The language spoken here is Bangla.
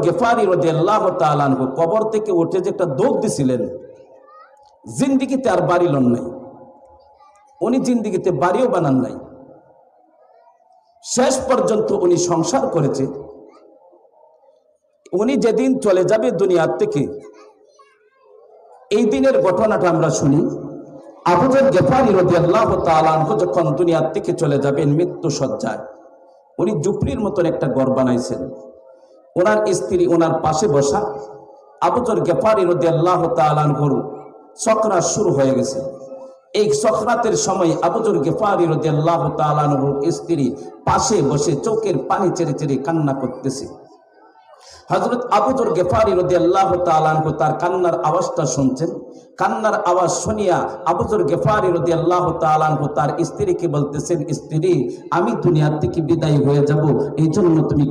গেফারি রাদিয়াল্লাহু তাআলা আনহু কবর থেকে উঠে যে একটা দৌড় দিছিলেন, জিন্দিগিতে আর বাড়ি লন নাই, উনি জিন্দিগিতে বাড়িও বানান নাই, শেষ পর্যন্ত উনি সংসার করেছে। উনি যেদিন চলে যাবে দুনিয়ার থেকে, এই দিনের ঘটনাটা আমরা শুনি। আবু যর গেফারি রাদিয়াল্লাহু তাআলা আনহু যখন দুনিয়ার থেকে চলে যাবেন মৃত্যু সজ্জায়, উনি জুপড়ির মতন একটা ঘর বানাইছেন, ওনার স্ত্রী ওনার পাশে বসা। আবু যর গেফারি রাদিয়াল্লাহু তাআলা আনহুর সকরাত শুরু হয়ে গেছে। এই সকরাতের সময় আবু যর গেফারি রাদিয়াল্লাহু তাআলা আনহুর স্ত্রী পাশে বসে চোখের পানি ছেড়ে ছেড়ে কান্না করতেছে। হযরত আবু যর গেফারি রাদিয়াল্লাহু তাআলা আনহু তার কান্নার আওয়াজটা শুনছেন। কান্নার আওয়াজ শুনিয়া আবু যর গেফারি রাদিয়াল্লাহু তাআলা আনহু তার স্ত্রীকে বলতেছেন, স্ত্রী, আমি দুনিয়া থেকে বিদায় হয়ে যাব, এই জন্য তুমি